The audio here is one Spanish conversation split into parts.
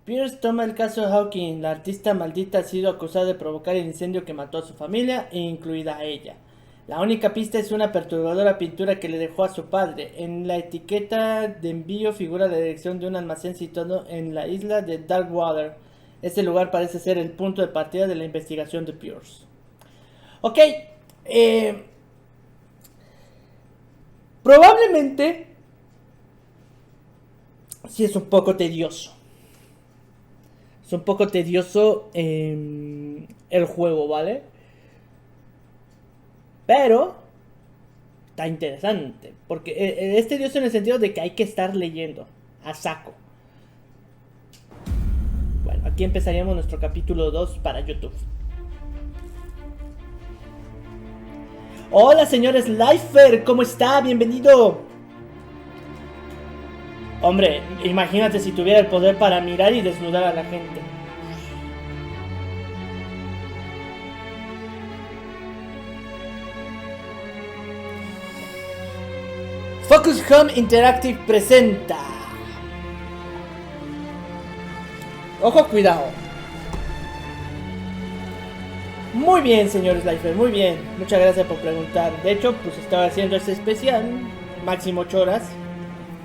Pierce toma el caso de Hawking. La artista maldita ha sido acusada de provocar el incendio que mató a su familia, incluida a ella. La única pista es una perturbadora pintura que le dejó a su padre. En la etiqueta de envío figura la dirección de un almacén situado en la isla de Darkwater. Este lugar parece ser el punto de partida de la investigación de Pierce. Ok. Probablemente sí es un poco tedioso. Es un poco tedioso el juego, ¿vale? Pero está interesante. Porque es tedioso en el sentido de que hay que estar leyendo a saco. Bueno, aquí empezaríamos nuestro capítulo 2 para YouTube. Hola, señor Slifer, ¿cómo está? Bienvenido. Hombre, imagínate si tuviera el poder para mirar y desnudar a la gente. Focus Home Interactive presenta. Ojo, cuidado. Muy bien, señor Slifer, muy bien. Muchas gracias por preguntar. De hecho, pues estaba haciendo este especial, máximo 8 horas,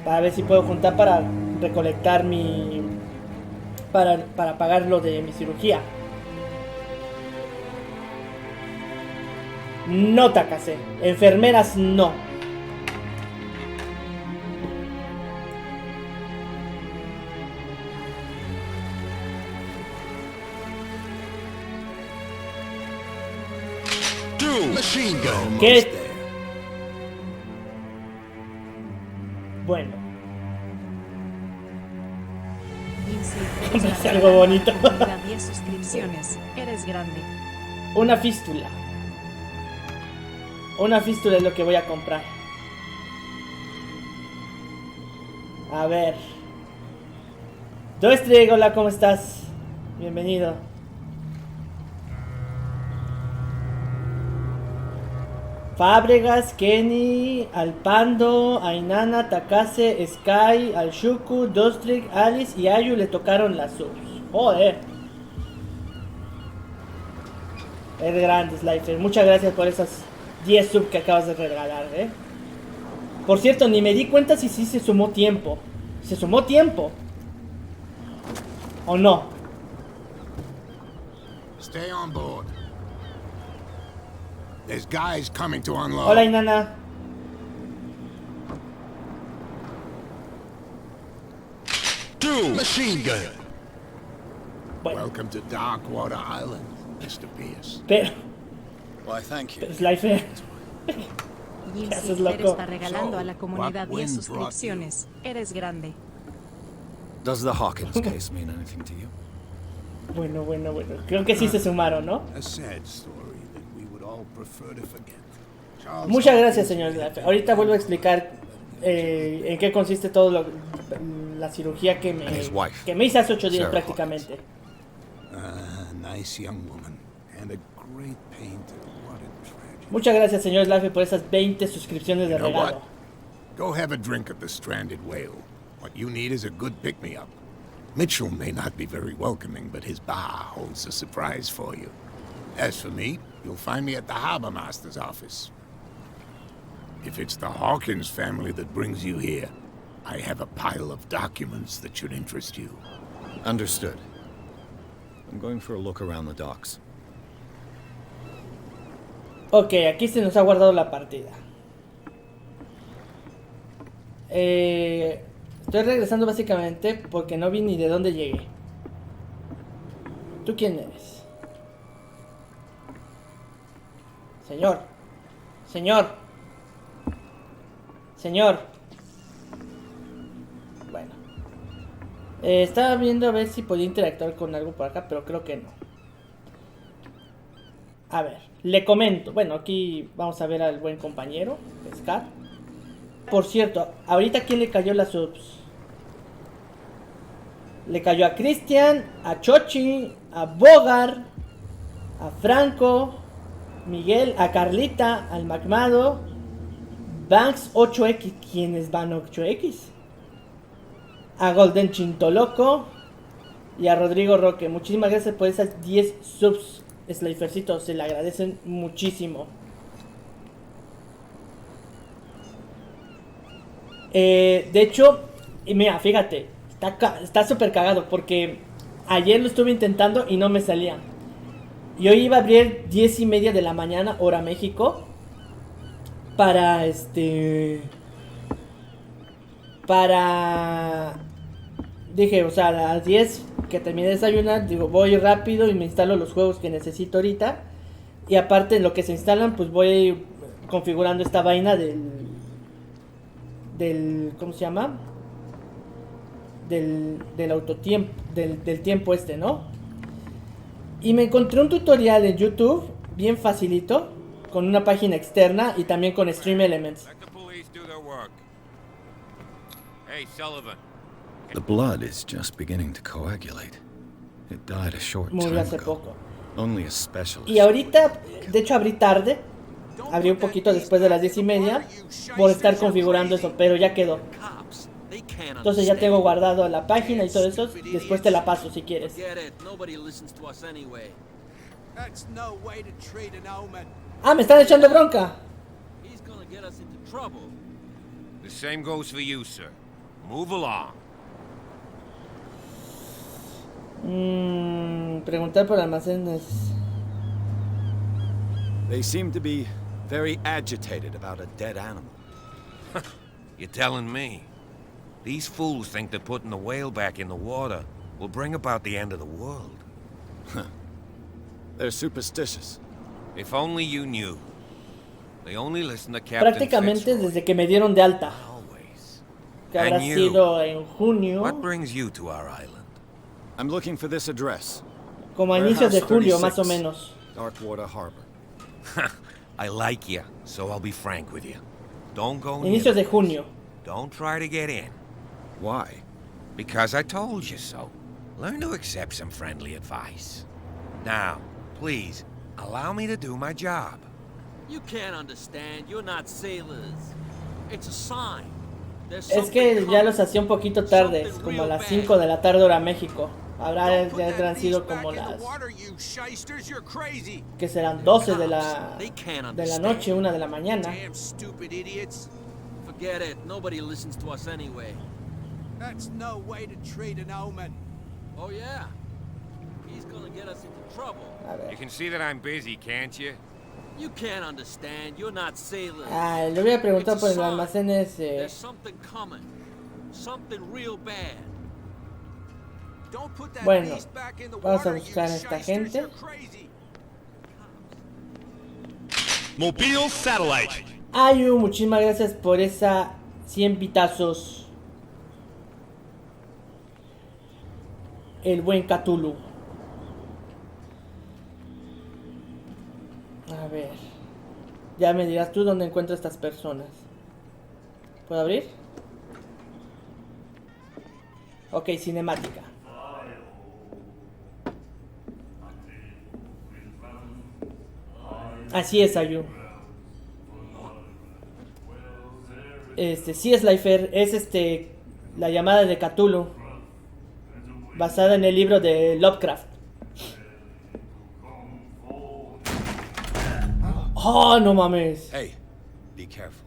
para ver si puedo juntar para recolectar mi... Para pagar lo de mi cirugía. No, Takase. Enfermeras no. ¿Qué? Bueno. Es algo bonito. 10 suscripciones. Eres grande. Una fístula. Una fístula es lo que voy a comprar. A ver. Traigo, hola, ¿cómo estás? Bienvenido. Fábregas, Kenny, Alpando, Ainana, Takase, Sky, Alshuku, Dostrik, Alice y Ayu le tocaron las subs. Joder. Es grande, Slifer. Muchas gracias por esas 10 subs que acabas de regalar, Por cierto, ni me di cuenta si sí se sumó tiempo. ¿Se sumó tiempo? ¿O no? Stay on board. There's guys coming to unload. Hola, Inana. Machine gun. Bueno. Welcome to Darkwater Island, Mr. Pierce. Pero... Why, thank you. Slifer. ¿Qué haces, loco? está regalando a la comunidad 10 suscripciones. Eres grande. Does the Hawkins case mean anything to you? Bueno. Creo que sí se sumaron, ¿no? A sad story that we would all prefer to forget. Muchas gracias, señor. Ahorita vuelvo a explicar en qué consiste todo la cirugía que me hice hace 8 días prácticamente. Nice young woman and a great painter. What a tragedy. Muchas gracias, señor Slafe, por esas 20 suscripciones de You know regalo. what? Go have a drink at the Stranded Whale. What you need is a good pick-me-up. Mitchell may not be very welcoming, but his bar holds a surprise for you. As for me, you'll find me at the Harbor Master's office. If it's the Hawkins family that brings you here, I have a pile of documents that should interest you. Understood. I'm going for a look around the docks. Ok, aquí se nos ha guardado la partida. Estoy regresando básicamente porque no vi ni de dónde llegué. ¿Tú quién eres? Señor. Bueno. Estaba viendo a ver si podía interactuar con algo por acá, pero creo que no. A ver, le comento. Bueno, aquí vamos a ver al buen compañero, pescar. Por cierto, ahorita ¿quién le cayó las subs? Le cayó a Cristian, a Chochi, a Bogar, a Franco, Miguel, a Carlita, al Magmado, Banks 8X. ¿Quiénes van 8X? A Golden Chintoloco, Y a Rodrigo Roque, muchísimas gracias por esas 10 subs, Slifercito, se le agradecen muchísimo. De hecho, mira, fíjate, está súper cagado porque ayer lo estuve intentando y no me salía. Y hoy iba a abrir 10:30 de la mañana, hora México, para dije, o sea, a las 10 que terminé de desayunar, digo, voy rápido y me instalo los juegos que necesito ahorita. Y aparte, en lo que se instalan, pues voy configurando esta vaina ¿cómo se llama? Del autotiempo, del tiempo ¿no? Y me encontré un tutorial en YouTube, bien facilito, con una página externa y también con Stream Elements. The blood is just beginning to coagulate. It died a short Murió time hace ago. poco. Only a specialist. Y ahorita, de hecho abrí tarde, abrí un poquito después de las 10:30 por estar configurando eso, pero ya quedó. Entonces ya tengo guardado la página y todo eso, después te la paso si quieres. Ah, me están echando bronca. The same goes for you, sir. Move along. Preguntar por almacenes. They seem to be very agitated about a dead animal. You're telling me? These fools think that putting the whale back in the water will bring about the end of the world. They're superstitious. If only you knew. They only listen to Captain Prácticamente Fitzroy. desde que me dieron de alta, Always. que habrá And you? sido en junio, What brings you to our island? I'm looking for this address. como a inicios de Warehouse julio 36, más o menos. Darkwater Harbor. I like you, so I'll be frank with you. Don't go near Inicios de the junio. place. Don't try to get in. Why? Because I told you so. Learn to accept some friendly advice. Now, please, allow me to do my job. You can't understand. You're not sailors. It's a sign. There's Es que something ya los coming. hacía un poquito tarde, como a las 5 de la tarde hora México. Habrá ya habrán sido como las, que serán 12 de la noche, 1 de la mañana. Forget it. Nobody listens to us anyway. That's no way to treat an omen. Oh yeah. He's gonna get us into trouble. A You ver. can see that I'm busy, can't you? You can't understand. You're not sailors. Ah, le voy a preguntar por el almacén ese. There's something coming. Something real bad. Don't put that Bueno, beast back in the vamos a water, buscar you a esta shysters. gente. You're crazy. Mobile Satellite. Ayu, muchísimas gracias por esa 100 pitazos. El buen Cthulhu. A ver. Ya me dirás tú dónde encuentro a estas personas. ¿Puedo abrir? Ok, cinemática. Así es, Ayu. Sí es Slifer, es la llamada de Cthulhu, basada en el libro de Lovecraft. Oh, no mames. Hey, be careful.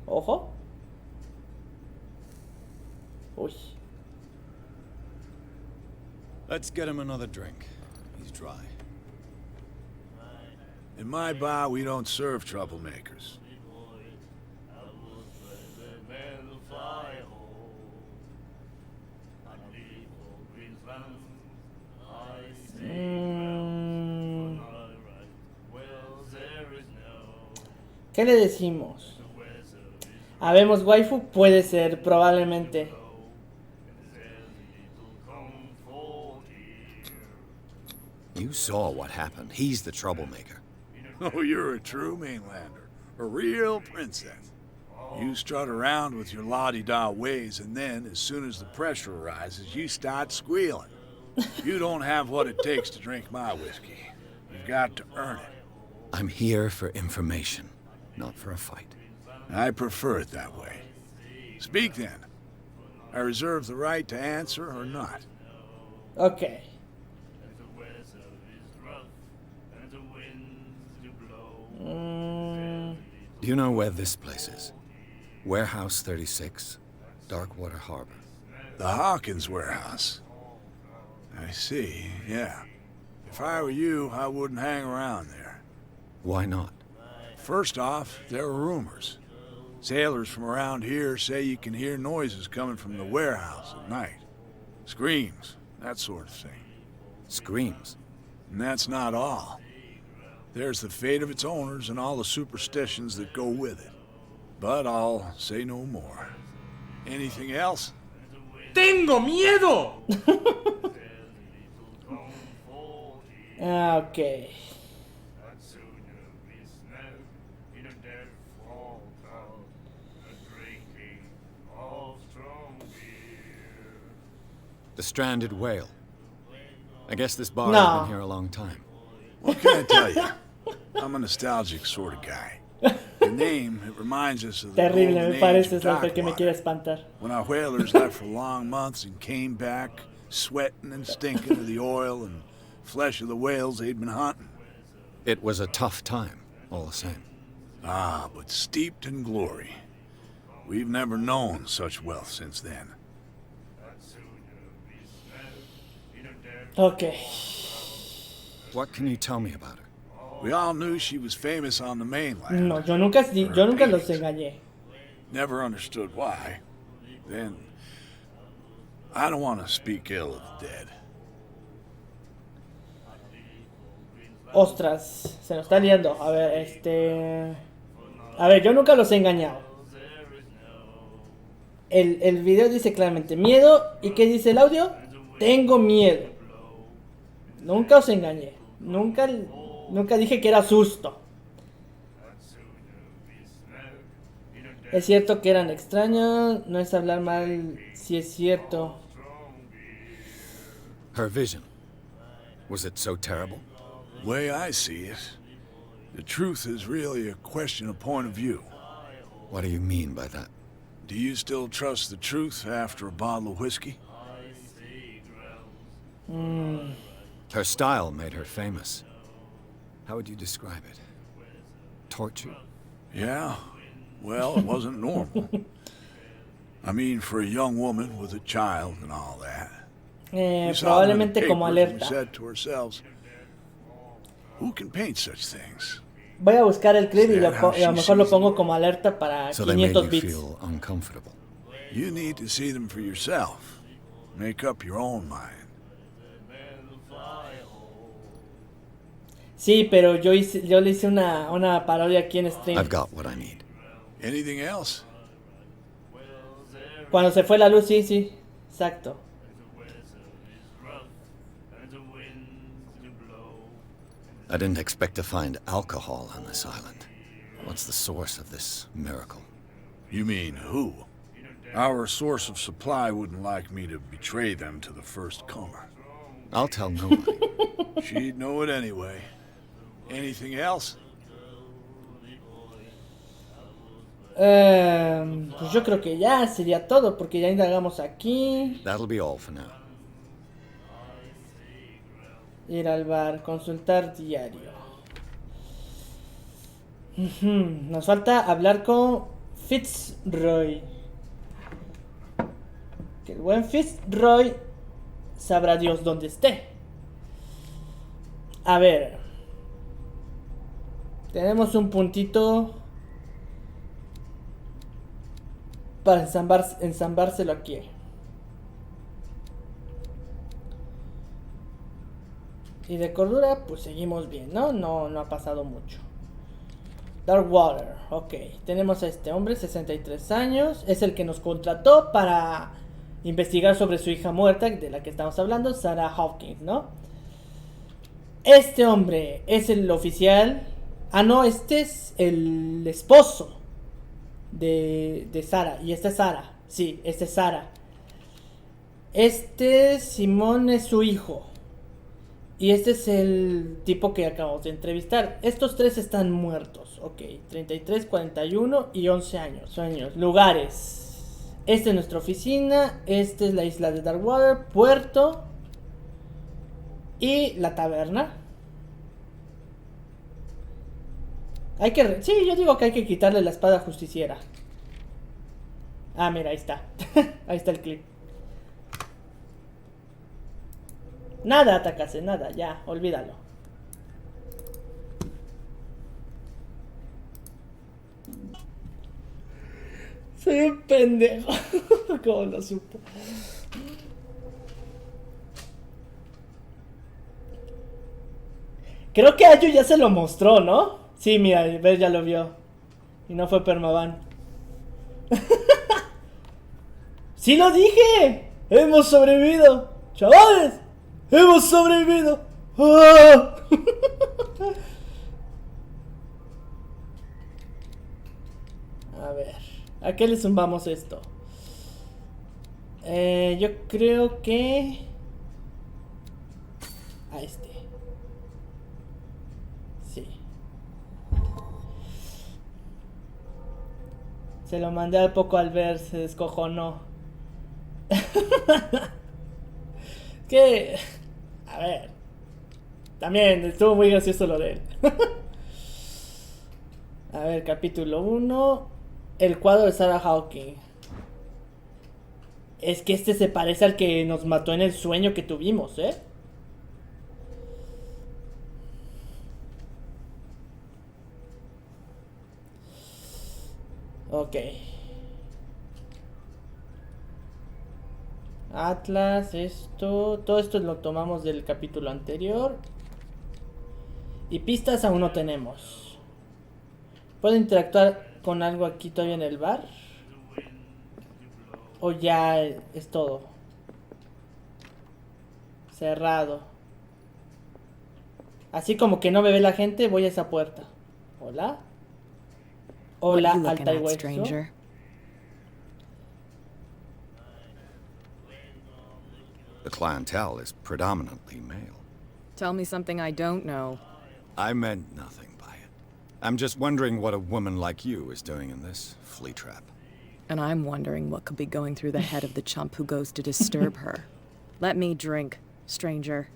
Ojo. Uy. Let's get him another drink. He's dry. In my bar, we don't serve troublemakers. ¿Qué le decimos? Habemos waifu, puede ser, probablemente. You saw what happened. He's the troublemaker. Oh, you're a true mainlander. A real princess. You strut around with your la-di-da ways, and then, as soon as the pressure arises, you start squealing. You don't have what it takes to drink my whiskey. You've got to earn it. I'm here for information, not for a fight. I prefer it that way. Speak then. I reserve the right to answer or not. Ok. Do you know where this place is? Warehouse 36, Darkwater Harbor. The Hawkins warehouse. I see, yeah. If I were you, I wouldn't hang around there. Why not? First off, there are rumors. Sailors from around here say you can hear noises coming from the warehouse at night. Screams, that sort of thing. Screams? And that's not all. There's the fate of its owners and all the superstitions that go with it. But I'll say no more. Anything else? ¡Tengo miedo! Ok. The stranded whale. I guess this bar No. has been here a long time. What can I tell you? I'm a nostalgic sort of guy. The name, it reminds us of the Terrible, golden me age parece of Slater que me quiere Darkwater, espantar. when our whalers left for long months and came back sweating and stinking of the oil and flesh of the whales they'd been hunting. It was a tough time, all the same. Ah, but steeped in glory. We've never known such wealth since then. Ok. What can you tell me about her? We all knew she was famous on the mainland. No, yo nunca los engañé. Never understood why. Then, I don't want to speak ill of the dead. Ostras, se nos está liando. A ver, A ver, yo nunca los he engañado. El video dice claramente miedo. ¿Y qué dice el audio? Tengo miedo. Nunca os engañé. Nunca dije que era susto. Es cierto que eran extraños. No es hablar mal si es cierto. Her vision. Was it so terrible? Way I see it, the truth is really a question of point of view. What do you mean by that? Do you still trust the truth after a bottle of whiskey? Her style made her famous. How would you describe it? Torture? Yeah, well, it wasn't normal. I mean, for a young woman with a child and all that. We saw it in the Probablemente como papers and we alerta. said to ourselves, who can paint such things? Voy a buscar el clip y a lo mejor lo pongo como alerta para So they made 500 you bits. feel uncomfortable. You need to see them for yourself. Make up your own mind. Sí, pero yo le hice una parodia aquí en stream. I've got what I need. Anything else? Cuando se fue la luz, sí, exacto. I didn't expect to find alcohol on this island. What's the source of this miracle? You mean who? Our source of supply wouldn't like me to betray them to the first comer. I'll tell nobody. She'd know it anyway. Anything else? Pues yo creo que ya sería todo, porque ya indagamos aquí. That'll be all for now. Ir al bar, consultar diario. Nos falta hablar con Fitzroy. Que el buen Fitzroy sabrá Dios dónde esté. A ver. Tenemos un puntito para ensambárselo aquí. Y de cordura, pues seguimos bien, ¿no? No ha pasado mucho. Darkwater, ok. Tenemos a este hombre, 63 años. Es el que nos contrató para investigar sobre su hija muerta, de la que estamos hablando, Sarah Hawkins, ¿no? Este hombre es el oficial. Ah, no, este es el esposo de Sarah. Y esta es Sarah. Sí, este es Sarah. Simón es su hijo. Y este es el tipo que acabamos de entrevistar. Estos tres están muertos. Ok, 33, 41 y 11 años. Lugares. Esta es nuestra oficina. Esta es la isla de Darkwater, puerto y la taberna. Sí, yo digo que hay que quitarle la espada justiciera. Ah, mira, ahí está. Ahí está el clip. Nada, Takase, nada, ya, olvídalo. Soy un pendejo. ¿Cómo lo supo? Creo que Ayu ya se lo mostró, ¿no? Sí, mira, ves, ya lo vio. Y no fue Permaban. ¡Sí lo dije! ¡Hemos sobrevivido! ¡Chavales! ¡Hemos sobrevivido! ¡Ah! A ver, ¿a qué le zumbamos esto? Yo creo que... a este. Sí. Se lo mandé al poco al ver, se descojonó. Que... a ver. También estuvo muy gracioso lo de él. A ver, capítulo 1. El cuadro de Sarah Hawking. Es que este se parece al que nos mató en el sueño que tuvimos, ¿eh? Ok. Atlas, esto. Todo esto lo tomamos del capítulo anterior. Y pistas aún no tenemos. ¿Puedo interactuar con algo aquí todavía en el bar? ¿O ya es todo? Cerrado. Así como que no me ve la gente, voy a esa puerta. Hola. Hola, alta y hueso. The clientele is predominantly male. Tell me something I don't know. I meant nothing by it. I'm just wondering what a woman like you is doing in this flea trap. And I'm wondering what could be going through the head of the chump who goes to disturb her. Let me drink, stranger.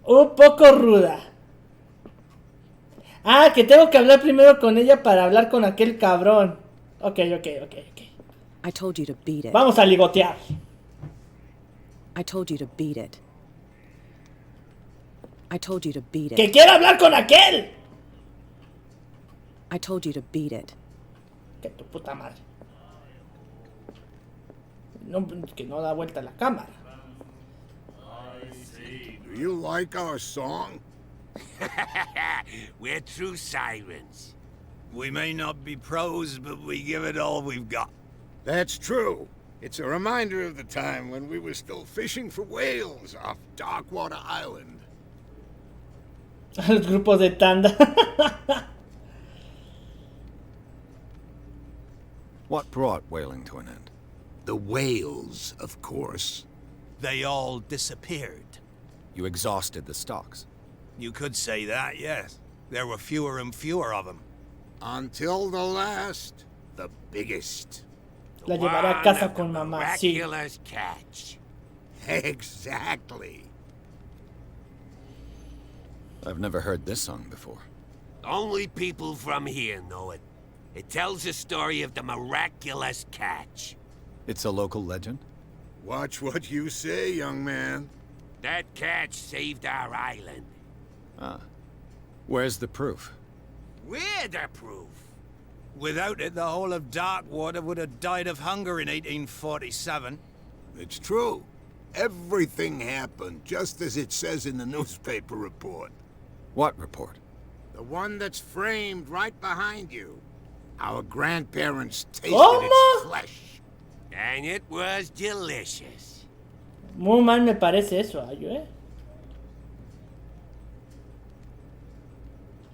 Un poco ruda. Ah, que tengo que hablar primero con ella para hablar con aquel cabrón. Ok. I told you to beat it. Vamos a ligotear. I told you to beat it. I told you to beat it. ¡Que quiero hablar con aquel! I told you to beat it. Que tu puta madre. No, que no da vuelta la cámara. Do you like our song? We're true sirens. We may not be pros, but we give it all we've got. That's true. It's a reminder of the time when we were still fishing for whales off Darkwater Island. Los grupos de tanda. What brought whaling to an end? The whales, of course. They all disappeared. You exhausted the stocks. You could say that, yes. There were fewer and fewer of them. Until the last, the biggest. La llevaré a casa con mamá, sí. Miraculous catch. Exactly. I've never heard this song before. Only people from here know it. It tells the story of the miraculous catch. It's a local legend? Watch what you say, young man. That catch saved our island. Ah. Where's the proof? We're the proof. Without it, the whole of Darkwater would have died of hunger in 1847. It's true. Everything happened just as it says in the newspaper report. What report? The one that's framed right behind you. Our grandparents tasted ¿Cómo? its flesh. And it was delicious. Muy mal me parece eso, Ayu, ¿eh?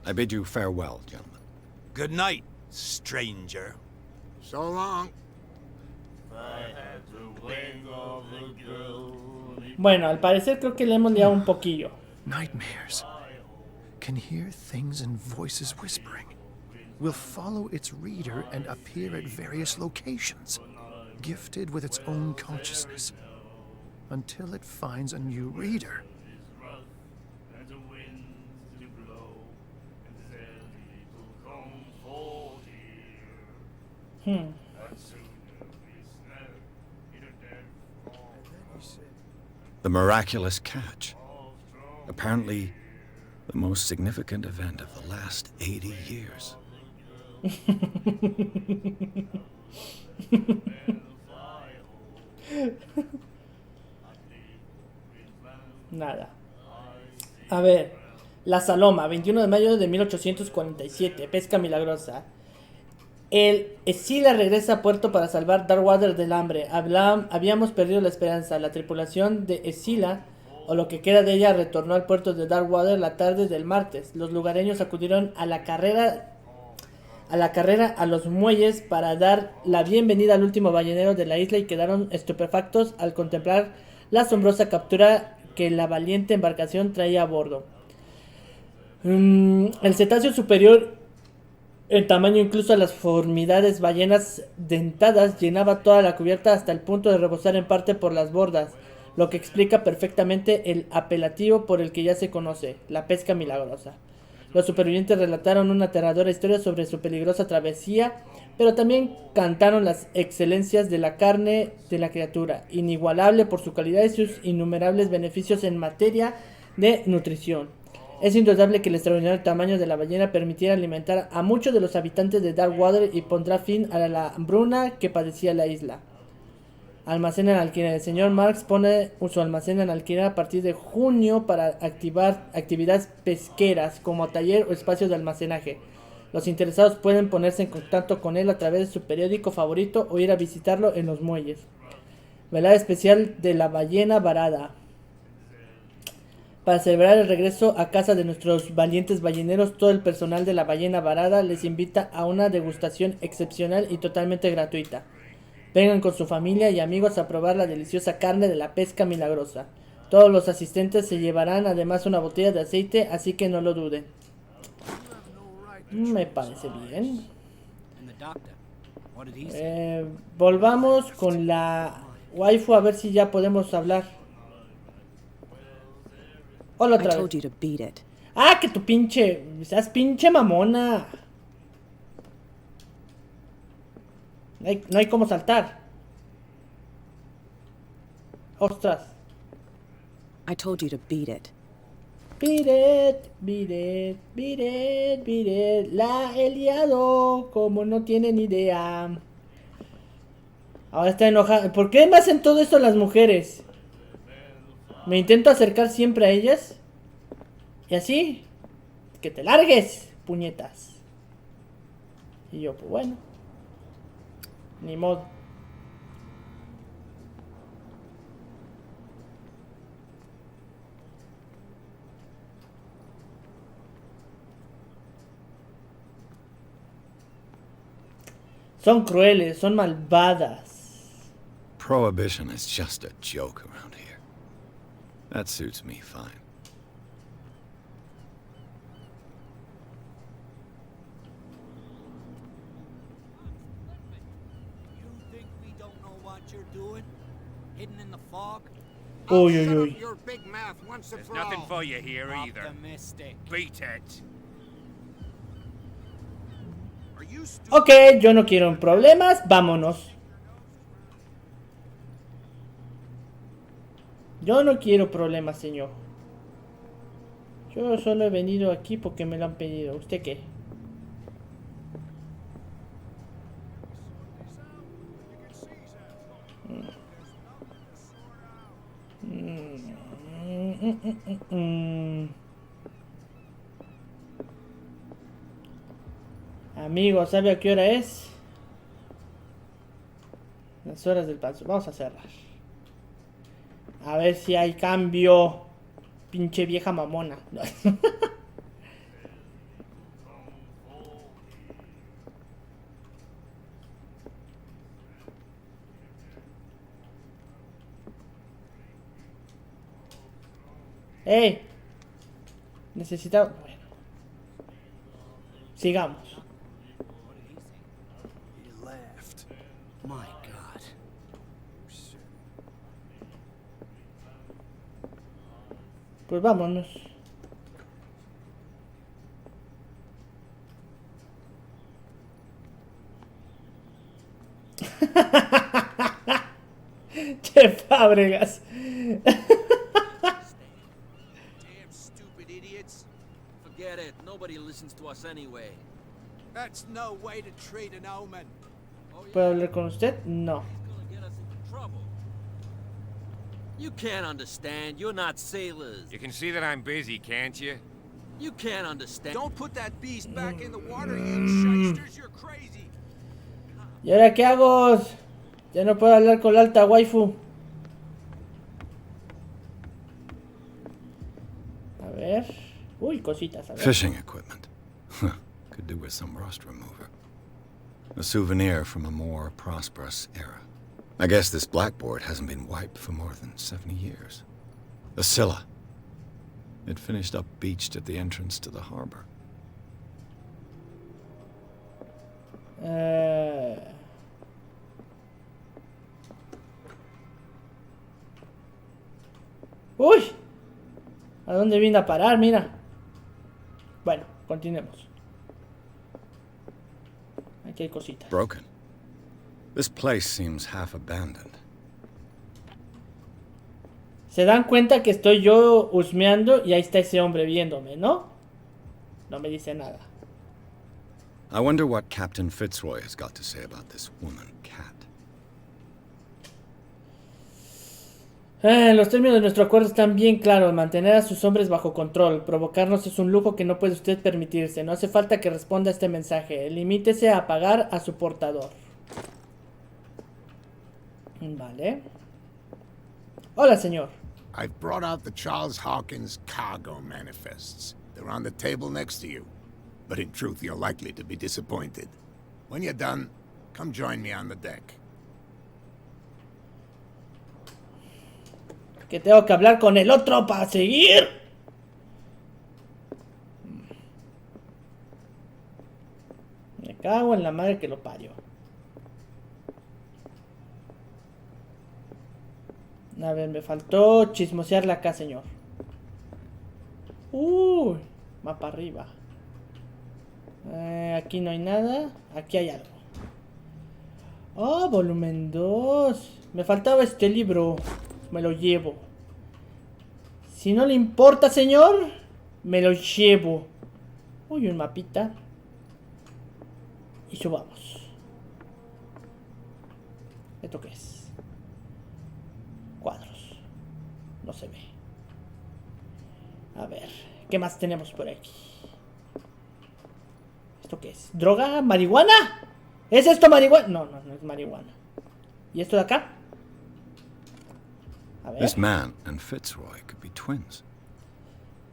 I bid you farewell, gentlemen. Good night, stranger. So long. If I had to wing of the girl, Bueno, al parecer creo que le hemos liado un poquillo. Nightmares. Can hear things and voices whispering. Will follow its reader and appear at various locations, gifted with its own consciousness, until it finds a new reader. The miraculous catch. Apparently, the most significant event of the last 80 years. Nada. A ver. La Saloma, 21 de mayo de 1847. Pesca milagrosa. El Escila regresa a puerto para salvar Darkwater del hambre. Habíamos perdido la esperanza. La tripulación de Escila, o lo que queda de ella, retornó al puerto de Darkwater la tarde del martes. Los lugareños acudieron a la carrera a los muelles para dar la bienvenida al último ballenero de la isla y quedaron estupefactos al contemplar la asombrosa captura que la valiente embarcación traía a bordo. El cetáceo superior en tamaño incluso a las formidables ballenas dentadas llenaba toda la cubierta hasta el punto de rebosar en parte por las bordas, lo que explica perfectamente el apelativo por el que ya se conoce, la pesca milagrosa. Los supervivientes relataron una aterradora historia sobre su peligrosa travesía, pero también cantaron las excelencias de la carne de la criatura, inigualable por su calidad y sus innumerables beneficios en materia de nutrición. Es indudable que el extraordinario tamaño de la ballena permitiera alimentar a muchos de los habitantes de Darkwater y pondrá fin a la hambruna que padecía la isla. Almacén en alquiler. El señor Marx pone su almacén en alquiler a partir de junio para activar actividades pesqueras como taller o espacio de almacenaje. Los interesados pueden ponerse en contacto con él a través de su periódico favorito o ir a visitarlo en los muelles. Velada especial de la ballena varada. Para celebrar el regreso a casa de nuestros valientes balleneros, todo el personal de la ballena varada les invita a una degustación excepcional y totalmente gratuita. Vengan con su familia y amigos a probar la deliciosa carne de la pesca milagrosa. Todos los asistentes se llevarán además una botella de aceite, así que no lo duden. Me parece bien. Volvamos con la waifu a ver si ya podemos hablar. Hola otra vez. Ah, que tu pinche. Seas pinche mamona. No hay cómo saltar. Ostras. I told you to beat it. Beat it, beat it, beat it, beat it. La he liado, como no tienen idea. Ahora está enojada. ¿Por qué me hacen todo esto las mujeres? Me intento acercar siempre a ellas. Y así. Que te largues, puñetas. Y yo, pues bueno. Ni modo. Son crueles, son malvadas. Prohibition is just a joke around here. That suits me fine. You think we don't know what you're doing? Hidden in the fog? Uy, uy, uy. Your big mouth once and There's for nothing all. for you here either. Optimistic. Beat it. Are you stupid? Ok, yo no quiero problemas, vámonos. Yo no quiero problemas, señor. Yo solo he venido aquí porque me lo han pedido. ¿Usted qué? Amigo, ¿sabe a qué hora es? Las horas del paso. Vamos a cerrar. A ver si hay cambio. Pinche vieja mamona. ¡Ey! Necesitamos... Bueno. Sigamos. He left. My God. Pues vámonos. ¡Qué fábregas! Damn stupid idiots. Forget it. Nobody listens to us anyway. That's no way to treat an omen. ¿Puedo hablar con usted? No. He's gonna get us into trouble. You can't understand. You're not sailors. You can see that I'm busy, can't you? You can't understand. Don't put that beast back in the water, you shysters. You're crazy. ¿Y ahora qué hago? Ya no puedo hablar con la alta waifu. A ver. Uy, cositas, a ver. Fishing equipment. Could do with some rust remover. A souvenir from a more prosperous era. I guess this blackboard hasn't been wiped for more than 70 years. The Scylla. It finished up beached at the entrance to the harbor. Uy. ¿A dónde vine a parar? Mira. Bueno, continuemos. Aquí hay cositas. Broken. This place seems half abandoned. Se dan cuenta que estoy yo husmeando y ahí está ese hombre viéndome, ¿no? No me dice nada. I wonder what Captain Fitzroy has got to say about this woman cat. Los términos de nuestro acuerdo están bien claros. Mantener a sus hombres bajo control. Provocarnos es un lujo que no puede usted permitirse. No hace falta que responda a este mensaje. Limítese a pagar a su portador. Vale. Hola, señor. I've brought out the Charles Hawkins cargo manifests. They're on the table next to you. But in truth, you're likely to be disappointed. When you're done, come join me on the deck. Que tengo que hablar con el otro para seguir. Me cago en la madre que lo parió. A ver, me faltó chismosearla acá, señor. Uy, va para arriba. Aquí no hay nada. Aquí hay algo. Oh, volumen 2. Me faltaba este libro. Me lo llevo. Si no le importa, señor, me lo llevo. Uy, un mapita. Y subamos. ¿Esto qué es? Cuadros. No se ve. A ver, ¿qué más tenemos por aquí? ¿Esto qué es? ¿Droga? ¿Marihuana? ¿Es esto marihuana? No, no, no es marihuana. ¿Y esto de acá? A ver. This man and Fitzroy could be twins.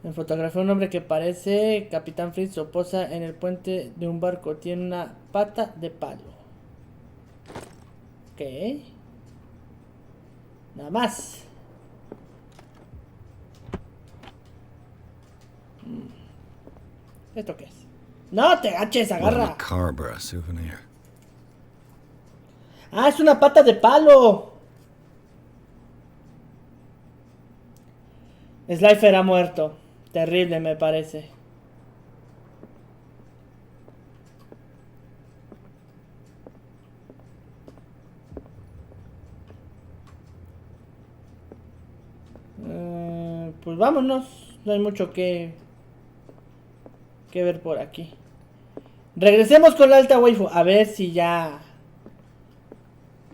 En fotografía un hombre que parece Capitán Fritz o posa en el puente de un barco. Tiene una pata de palo. Ok. Nada más. ¿Esto qué es? No te agaches, agarra. Macabre souvenir. Ah, es una pata de palo. Slifer ha muerto. Terrible, me parece. Pues vámonos. No hay mucho que ver por aquí. Regresemos con la alta waifu. A ver si ya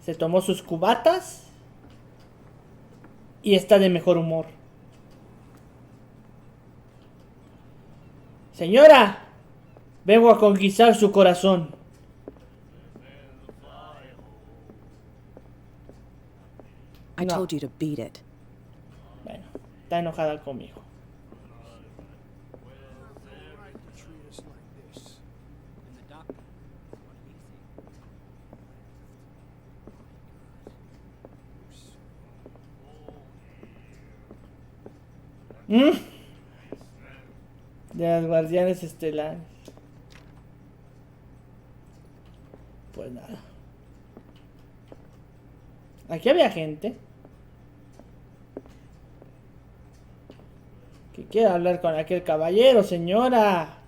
se tomó sus cubatas y está de mejor humor. Señora, vengo a conquistar su corazón. I No. told you to beat it. Bueno, está enojada conmigo. De las guardianes estelares. Pues nada. Aquí había gente que quiere hablar con aquel caballero, señora.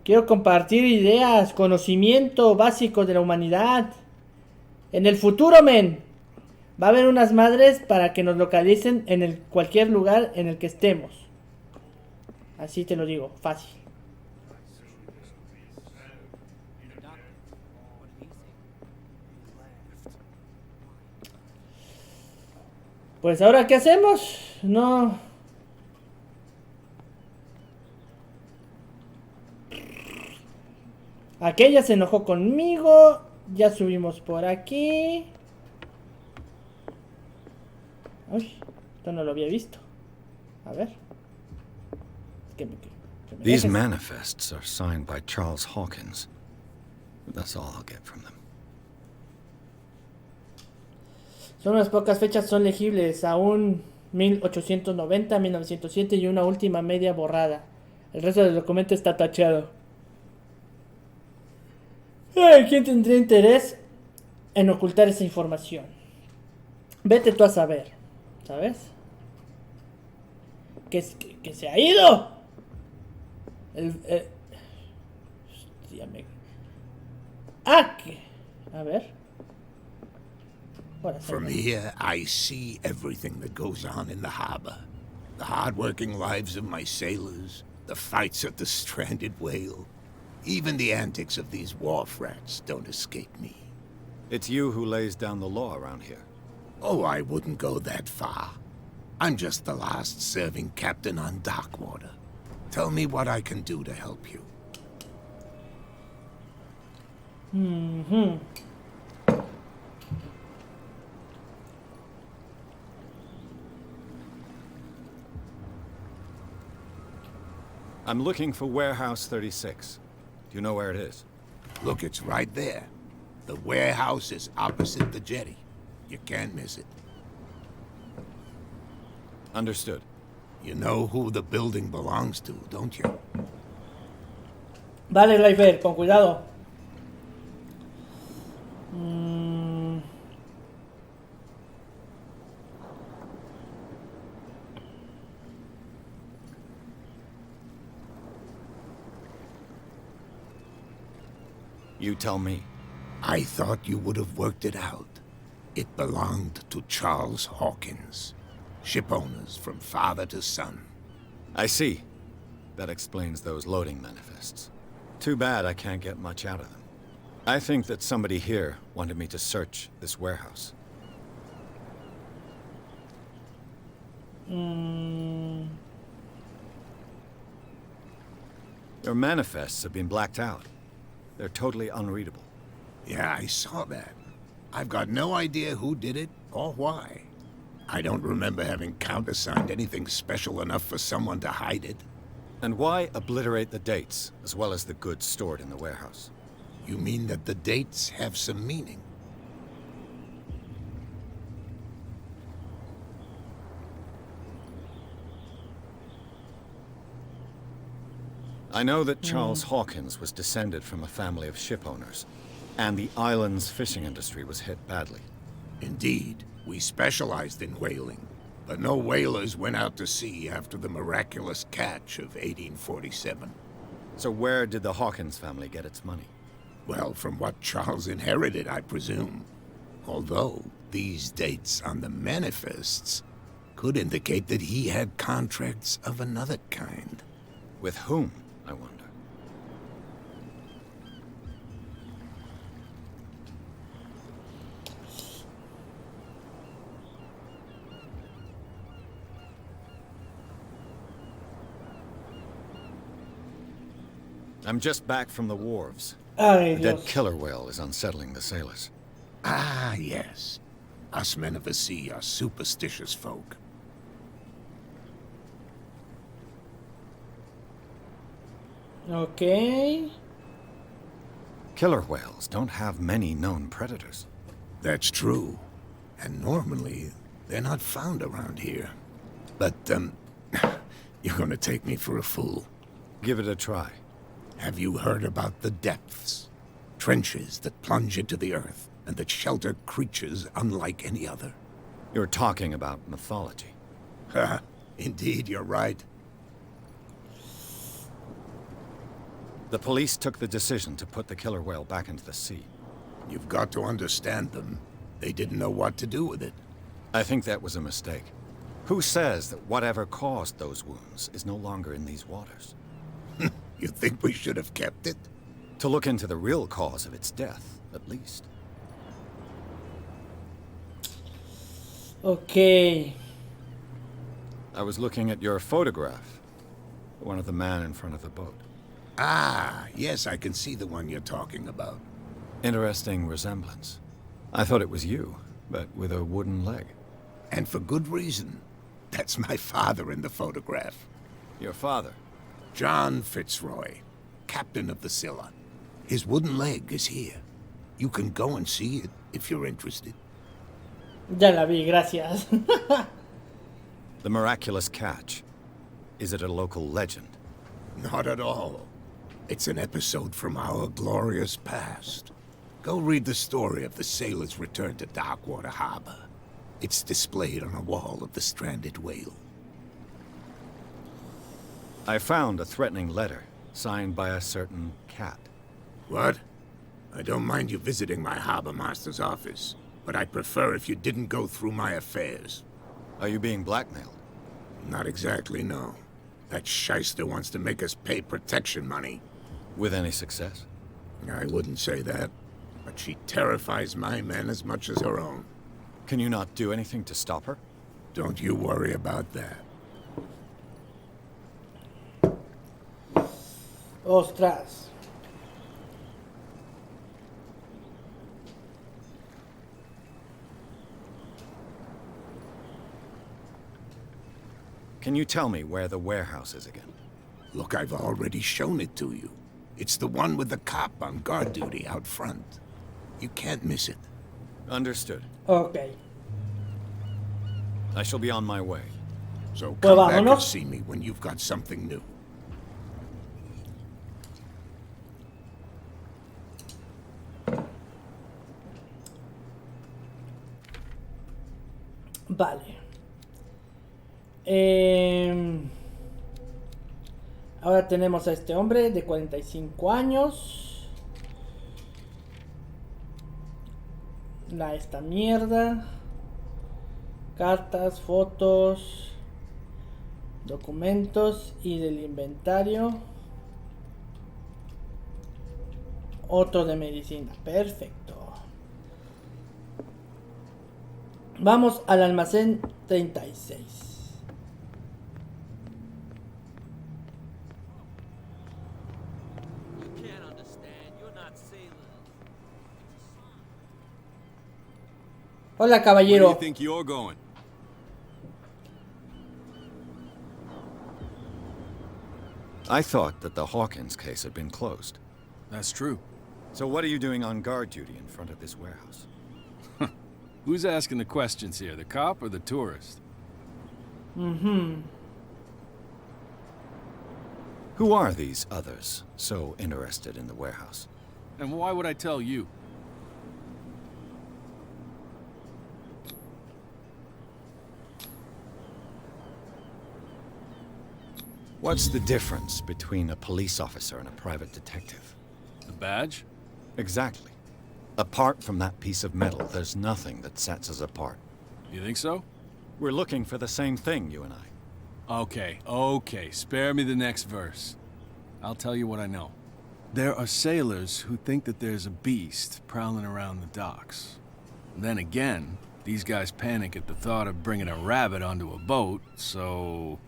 Quiero compartir ideas, conocimiento básico de la humanidad. En el futuro, men, va a haber unas madres para que nos localicen en cualquier lugar en el que estemos. Así te lo digo, fácil. Pues ahora, ¿qué hacemos? No. Aquella se enojó conmigo. Ya subimos por aquí. Uy, esto no lo había visto. A ver. Que me These dejes. manifests are signed by Charles Hawkins. That's all I'll get from them. Son unas pocas fechas, son legibles. Aún 1890, 1907 y una última media borrada. El resto del documento está tachado. ¿Quién tendría interés en ocultar esa información? Vete tú a saber, ¿sabes? Que se ha ido. Hostia, a ver. Ahora, From here, I see everything that goes on in the harbor. The hard-working lives of my sailors, the fights at the stranded whale. Even the antics of these wharf rats don't escape me. It's you who lays down the law around here. Oh, I wouldn't go that far. I'm just the last serving captain on Darkwater. Tell me what I can do to help you. I'm looking for Warehouse 36. Do you know where it is? Look, it's right there. The warehouse is opposite the jetty. You can't miss it. Understood. You know who the building belongs to, don't you? Vale, Driver, con cuidado. You tell me. I thought you would have worked it out. It belonged to Charles Hawkins. Ship owners from father to son. I see. That explains those loading manifests. Too bad I can't get much out of them. I think that somebody here wanted me to search this warehouse. Your manifests have been blacked out. They're totally unreadable. Yeah, I saw that. I've got no idea who did it or why. I don't remember having countersigned anything special enough for someone to hide it. And why obliterate the dates, as well as the goods stored in the warehouse? You mean that the dates have some meaning? I know that Charles Hawkins was descended from a family of ship owners, and the island's fishing industry was hit badly. Indeed, we specialized in whaling, but no whalers went out to sea after the miraculous catch of 1847. So where did the Hawkins family get its money? Well, from what Charles inherited, I presume. Although, these dates on the manifests could indicate that he had contracts of another kind. With whom, I wonder? I'm just back from the wharves. Ay, A dead Dios. killer whale is unsettling the sailors. Ah, yes. Us men of the sea are superstitious folk. Ok. Killer whales don't have many known predators. That's true. And normally, they're not found around here. But, you're gonna take me for a fool. Give it a try. Have you heard about the depths? Trenches that plunge into the earth and that shelter creatures unlike any other. You're talking about mythology. Ha! Indeed, you're right. The police took the decision to put the killer whale back into the sea. You've got to understand them. They didn't know what to do with it. I think that was a mistake. Who says that whatever caused those wounds is no longer in these waters? You think we should have kept it? To look into the real cause of its death, at least. Okay. I was looking at your photograph. The one of the man in front of the boat. Ah, yes, I can see the one you're talking about. Interesting resemblance. I thought it was you, but with a wooden leg. And for good reason. That's my father in the photograph. Your father? John Fitzroy, captain of the Scylla. His wooden leg is here. You can go and see it if you're interested. Ya la vi, gracias. The miraculous catch. Is it a local legend? Not at all. It's an episode from our glorious past. Go read the story of the sailor's return to Darkwater Harbor. It's displayed on a wall of the stranded whale. I found a threatening letter, signed by a certain cat. What? I don't mind you visiting my harbor master's office, but I'd prefer if you didn't go through my affairs. Are you being blackmailed? Not exactly, no. That shyster wants to make us pay protection money. With any success? I wouldn't say that, but she terrifies my men as much as her own. Can you not do anything to stop her? Don't you worry about that. Ostras. Can you tell me where the warehouse is again? Look, I've already shown it to you. It's the one with the cop on guard duty out front. You can't miss it. Understood. Okay. I shall be on my way. So Pues come back and vámonos. see me when you've got something new. Vale. Ahora tenemos a este hombre de 45 años. Esta mierda. Cartas, fotos, documentos y del inventario. Otro de medicina. Perfecto. Vamos al almacén 36. You can't understand. You're not sailors. Hola, caballero. Where do you think you're going? I thought that the Hawkins case had been closed. That's true. So what are you doing on guard duty in front of this warehouse? Who's asking the questions here, the cop or the tourist? Mm-hmm. Who are these others so interested in the warehouse? And why would I tell you? What's the difference between a police officer and a private detective? The badge? Exactly. Apart from that piece of metal, there's nothing that sets us apart. You think so? We're looking for the same thing, you and I. Okay, spare me the next verse. I'll tell you what I know. There are sailors who think that there's a beast prowling around the docks. Then again, these guys panic at the thought of bringing a rabbit onto a boat, so...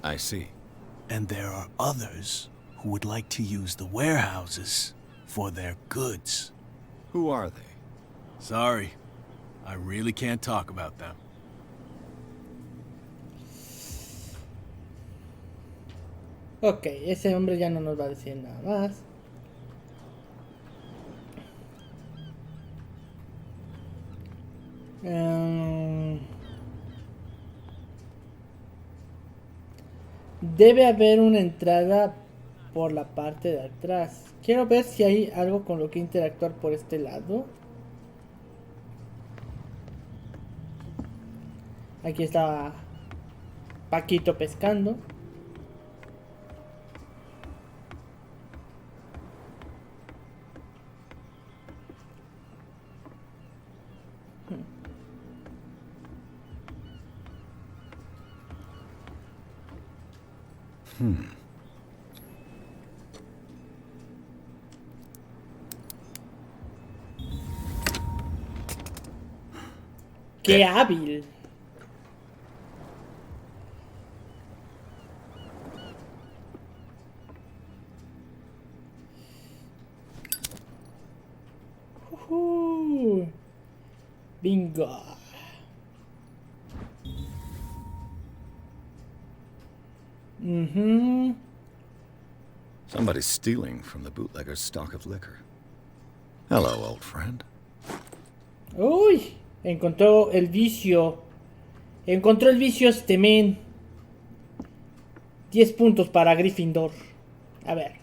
I see. And there are others who would like to use the warehouses for their goods. Who are they? Sorry, I really can't talk about them. Ok, ese hombre ya no nos va a decir nada más. Debe haber una entrada por la parte de atrás. Quiero ver si hay algo con lo que interactuar por este lado. Aquí está Paquito pescando. ¡Qué hábil! Bingo. Somebody's stealing from the bootlegger's stock of liquor. Hello, old friend. Uy, encontró el vicio. Encontró el vicio este men. 10 puntos para Gryffindor. A ver.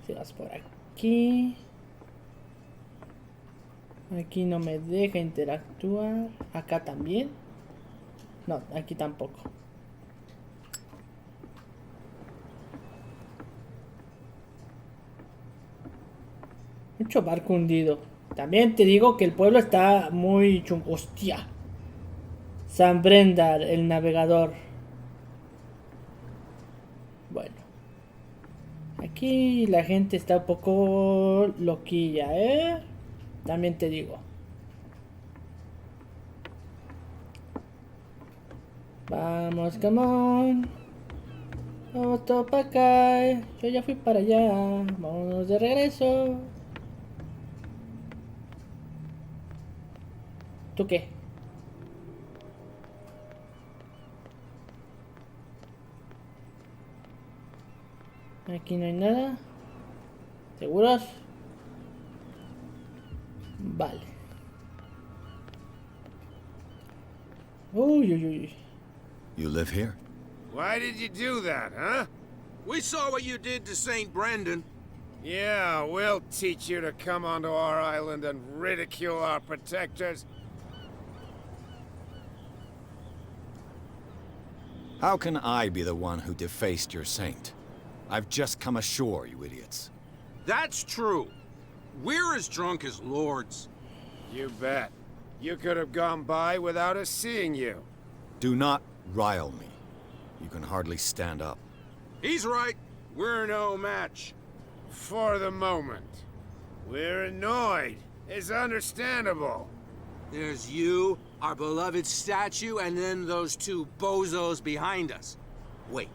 Si vas por aquí. Aquí no me deja interactuar. Acá también. No, aquí tampoco. Mucho barco hundido. También te digo que el pueblo está muy chungo. Hostia. San Brendar, el navegador. Bueno. Aquí la gente está un poco loquilla, ¿eh? También te digo. Vamos, come on. Vamos todo para acá. Yo ya fui para allá. Vámonos de regreso. ¿Tú qué? Aquí no hay nada. ¿Seguros? Vale. Uy, uy, uy. You live here? Why did you do that, huh? We saw what you did to St. Brendan. Yeah, we'll teach you to come onto our island and ridicule our protectors. How can I be the one who defaced your saint? I've just come ashore, you idiots. That's true. We're as drunk as lords. You bet. You could have gone by without us seeing you. Do not rile me. You can hardly stand up. He's right. We're no match. For the moment. We're annoyed. It's understandable. There's you, our beloved statue, and then those two bozos behind us. Wait,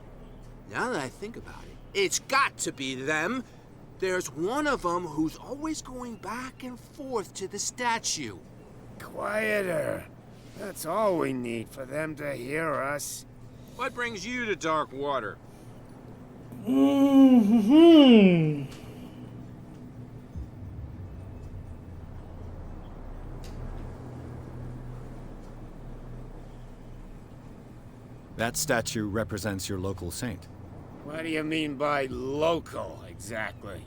now that I think about it, it's got to be them. There's one of them who's always going back and forth to the statue. Quieter. That's all we need for them to hear us. What brings you to Darkwater? That statue represents your local saint. What do you mean by local, exactly?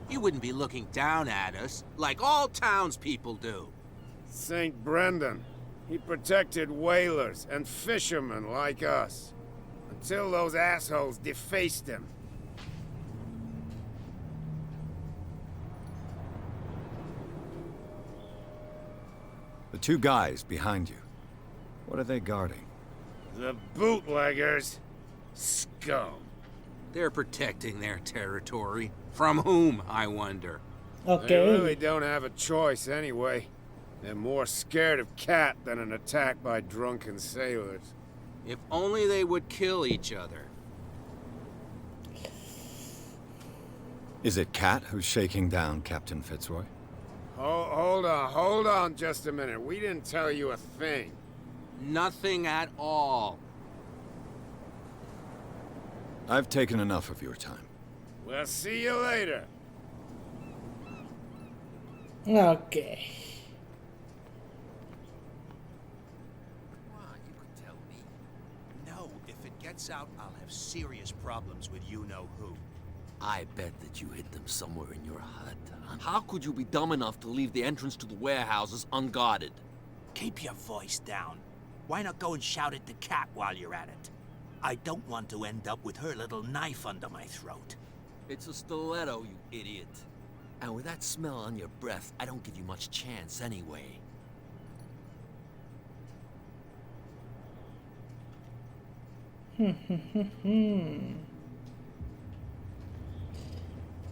You wouldn't be looking down at us, like all townspeople do. St. Brendan. He protected whalers and fishermen like us. Until those assholes defaced him. The two guys behind you. What are they guarding? The bootleggers. Scum. They're protecting their territory. From whom, I wonder? Okay. They really don't have a choice anyway. They're more scared of Cat than an attack by drunken sailors. If only they would kill each other. Is it Cat who's shaking down Captain Fitzroy? Hold on just a minute. We didn't tell you a thing. Nothing at all. I've taken enough of your time. We'll see you later. Okay. Come on, you could tell me. No, if it gets gets out, I'll have serious problems with you-know-who. I bet that you hid them somewhere in your hut. How could you be dumb enough to leave the entrance to the warehouses unguarded? Keep your voice down. Why not go and shout at the cat while you're at it? I don't want to end up with her little knife under my throat. It's a stiletto, you idiot. And with that smell on your breath, I don't give you much chance anyway.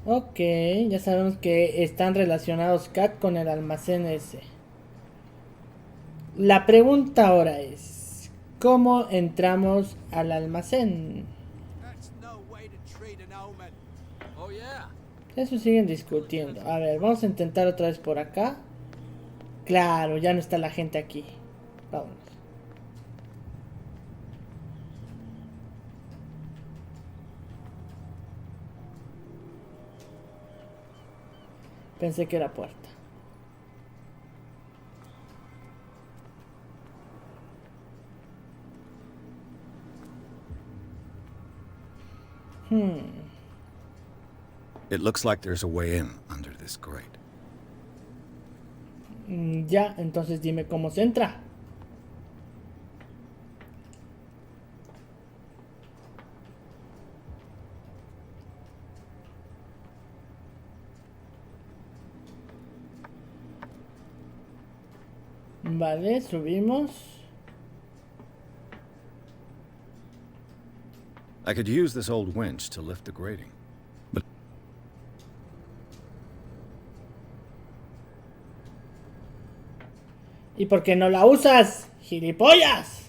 Ok, ya sabemos que están relacionados Cat con el almacén ese. La pregunta ahora es, ¿cómo entramos al almacén? Oh, yeah. Eso siguen discutiendo. A ver, vamos a intentar otra vez por acá. Claro, ya no está la gente aquí. Vámonos. Pensé que era puerta. It looks like there's a way in under this grate. Ya, entonces dime cómo se entra. Vale, subimos. I could use this old winch to lift the grating. But ¿Y por qué no la usas, gilipollas?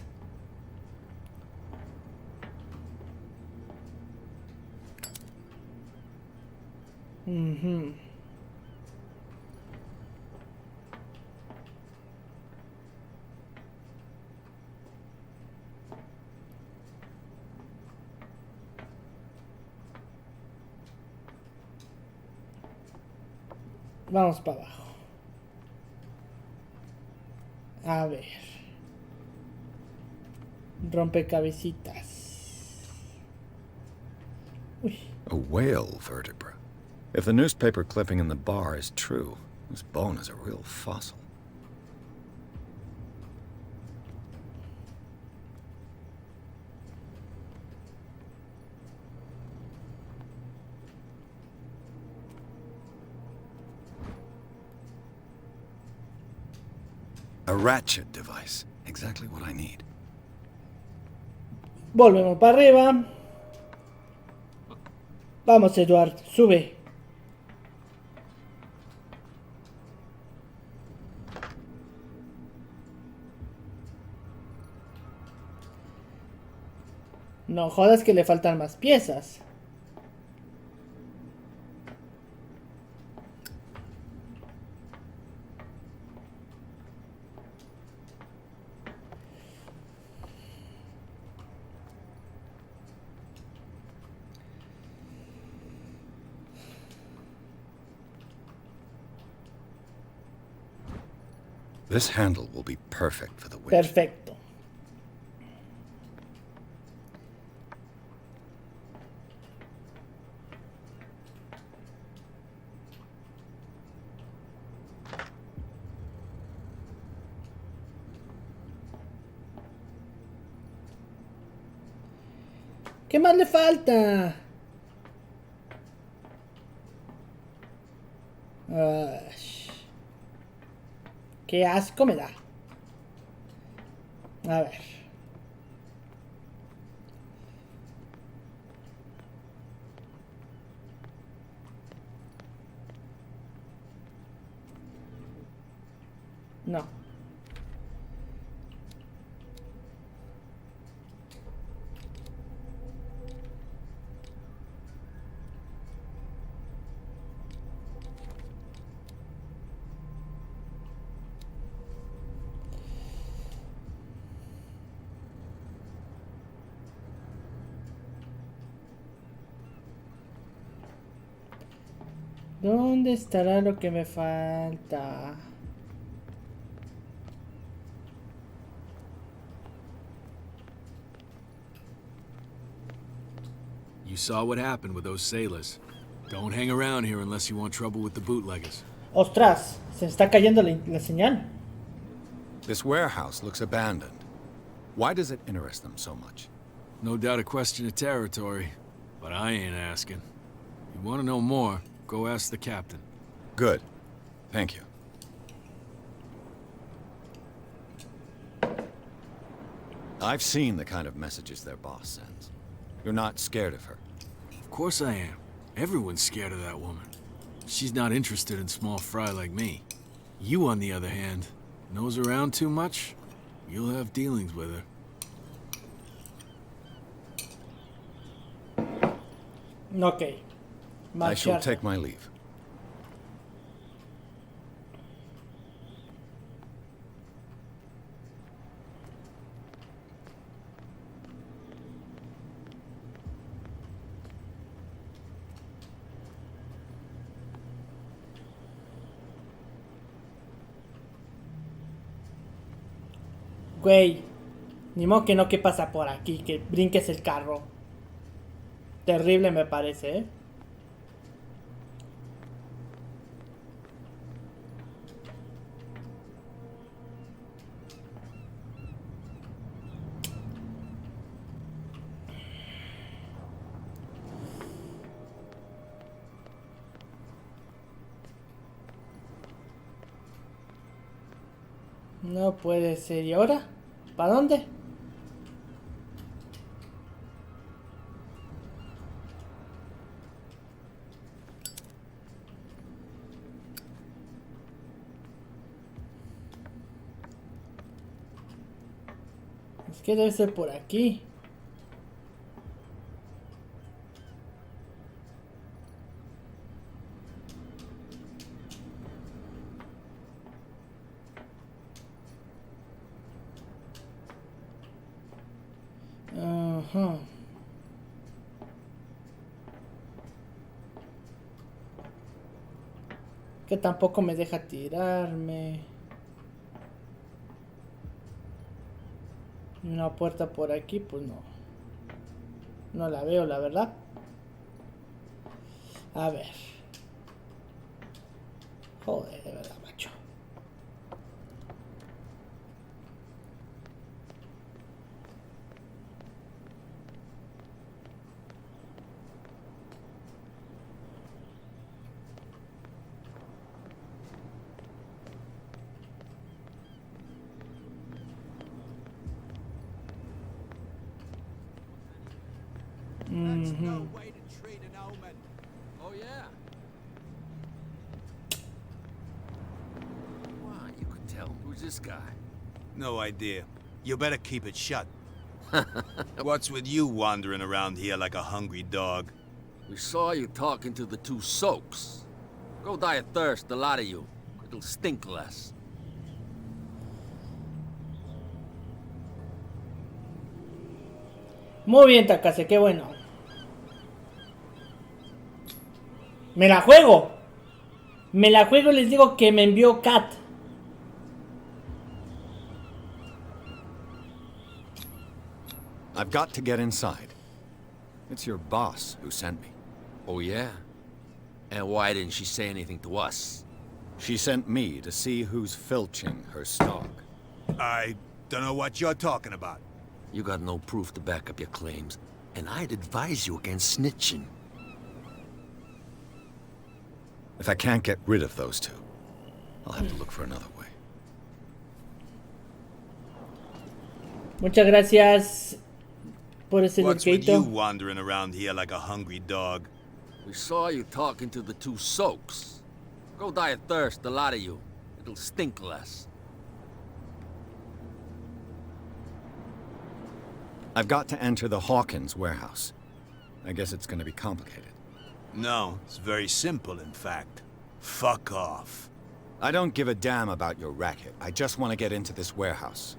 Vamos para abajo. A ver. Rompecabecitas. Uy. a whale vertebra. If the newspaper clipping in the bar is true, this bone is a real fossil. A ratchet device. Exactly what I need. Volvemos para arriba. Vamos, Eduard, sube. No jodas que le faltan más piezas. This handle will be perfect for the winch. Perfecto. ¿Qué más le falta? Qué asco me da. A ver. No. ¿Dónde estará lo que me falta? You saw what happened with those sailors. Don't hang around here unless you want trouble with the bootleggers. Ostras, se está cayendo la señal. This warehouse looks abandoned. Why does it interest them so much? No doubt a question of territory, but I ain't asking. If you want to know more, go ask the captain. Good. Thank you. I've seen the kind of messages their boss sends. You're not scared of her. Of course I am. Everyone's scared of that woman. She's not interested in small fry like me. You, on the other hand, nose around too much, you'll have dealings with her. Ok. I shall Marchar. take my leave. Güey, ni modo que no que pasa por aquí, que brinques el carro. Terrible me parece, ¿eh? No puede ser. ¿Y ahora? ¿Para dónde? Es que debe ser por aquí. Ajá. Que tampoco me deja tirarme. Una puerta por aquí, pues no. No la veo, la verdad. A ver. Joder, de verdad, macho. Oh, yeah. Wow, you could tell. Who's this guy? No idea. You better keep it shut. What's with you wandering around here like a hungry dog? We saw you talking to the two soaks. Go die of thirst, the lot of you. It'll stink less. Muy bien, Takase, qué bueno. Me la juego. Me la juego y les digo que me envió Kat. I've got to get inside. It's your boss who sent me. Oh, yeah? And why didn't she say anything to us? She sent me to see who's filching her stock. I don't know what you're talking about. You got no proof to back up your claims, and I'd advise you against snitching. If I can't get rid of those two, I'll have to look for another way. Muchas gracias por ese What's with you loquito. wandering around here like a hungry dog? We saw you talking to the two soaks. Go die of thirst, the lot of you. It'll stink less. I've got to enter the Hawkins warehouse. I guess it's going to be complicated. No, it's very simple, in fact. Fuck off. I don't give a damn about your racket. I just want to get into this warehouse.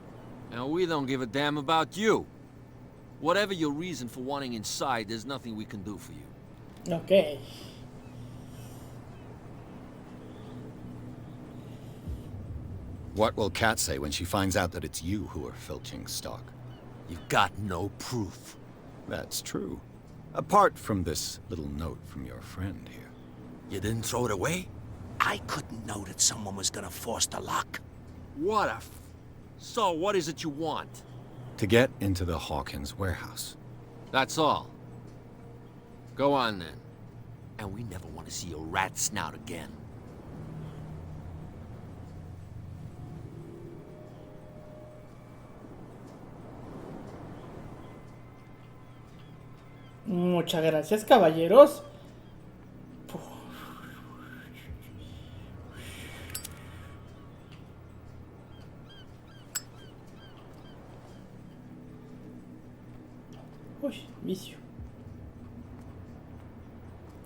And we don't give a damn about you. Whatever your reason for wanting inside, there's nothing we can do for you. Ok. What will Kat say when she finds out that it's you who are filching stock? You've got no proof. That's true. Apart from this little note from your friend here. You didn't throw it away? I couldn't know that someone was gonna force the lock. What a So, what is it you want? To get into the Hawkins warehouse. That's all. Go on then. And we never want to see your rat snout again. Muchas gracias, caballeros. Uy, vicio.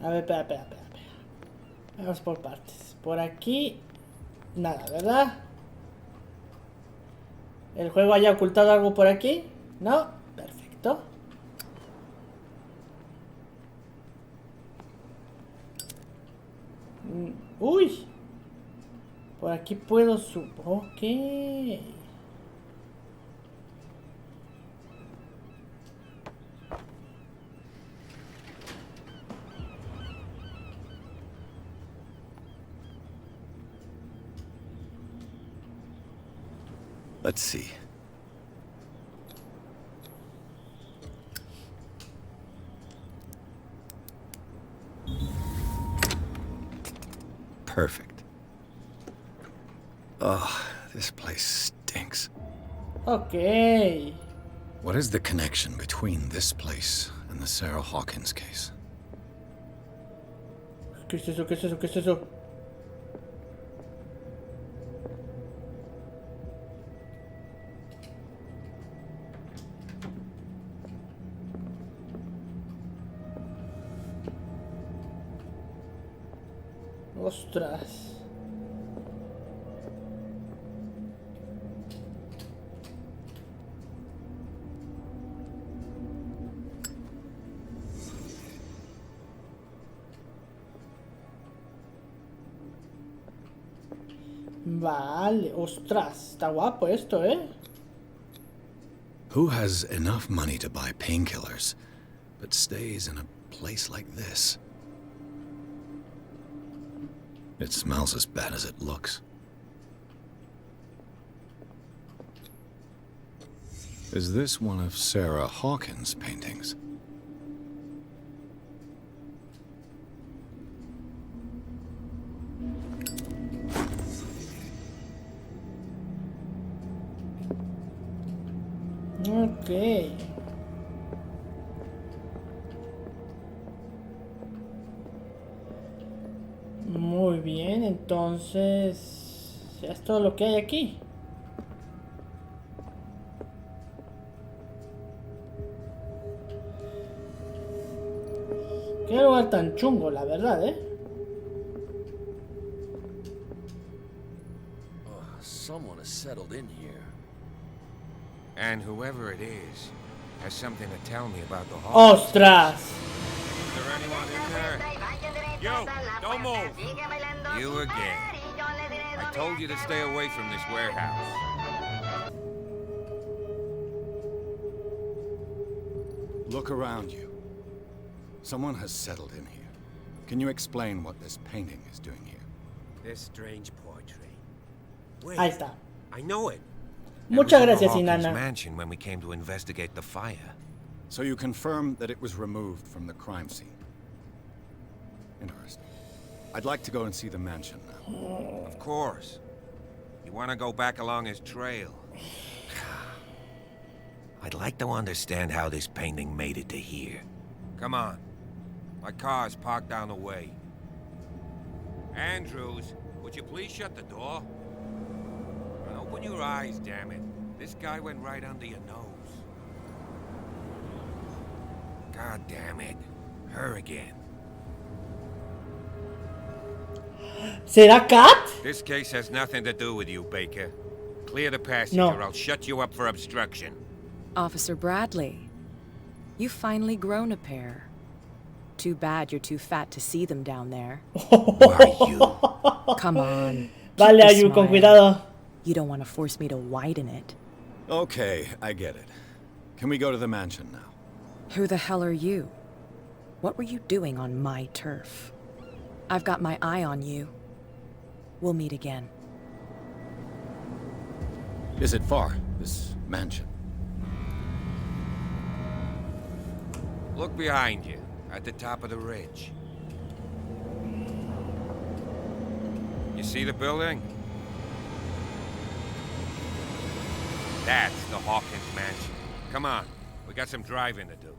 A ver, espera. Vamos por partes. Por aquí, nada, ¿verdad? ¿El juego haya ocultado algo por aquí? No, perfecto. Uy. Por aquí puedo subir. Ok. Let's see. Perfect. Oh, this place stinks. Ok. What is the connection between this place and the Sarah Hawkins case? ¿Qué es eso? ¿Qué es eso? ¿Qué es eso? Ostras. Vale, ostras, está guapo esto, ¿eh? Who has enough money to buy painkillers, but stays in a place like this? It smells as bad as it looks. Is this one of Sarah Hawkins' paintings? Ok. Muy bien, entonces ya es todo lo que hay aquí. Qué lugar tan chungo, la verdad, ¿eh? Someone has settled in here. And whoever it is has something to tell me about the Hawkins. ¡Ostras! Is there anyone in there? You, don't move. You again. I told you to stay away from this warehouse. Look around you. Someone has settled in here. Can you explain what this painting is doing here? This strange portrait. Wait, Ahí está. I know it. Muchas It was in the gracias, Hawkins Inanna. mansion when we came to investigate the fire. So you confirm that it was removed from the crime scene? Interesting. I'd like to go and see the mansion now. Of course. You want to go back along his trail? I'd like to understand how this painting made it to here. Come on. My car's parked down the way. Andrews, would you please shut the door? And open your eyes, damn it. This guy went right under your nose. God damn it. Her again. ¿Será Kat? This case has nothing to do with you, Baker. Clear the passage No. or I'll shut you up for obstruction. Officer Bradley, you've finally grown a pair. Too bad you're too fat to see them down there. Who are you? Come on. Vale, keep the Ayu, con smile. cuidado. You don't want to force me to widen it. Okay, I get it. Can we go to the mansion now? Who the hell are you? What were you doing on my turf? I've got my eye on you. We'll meet again. Is it far, this mansion? Look behind you, at the top of the ridge. You see the building? That's the Hawkins mansion. Come on, we got some driving to do.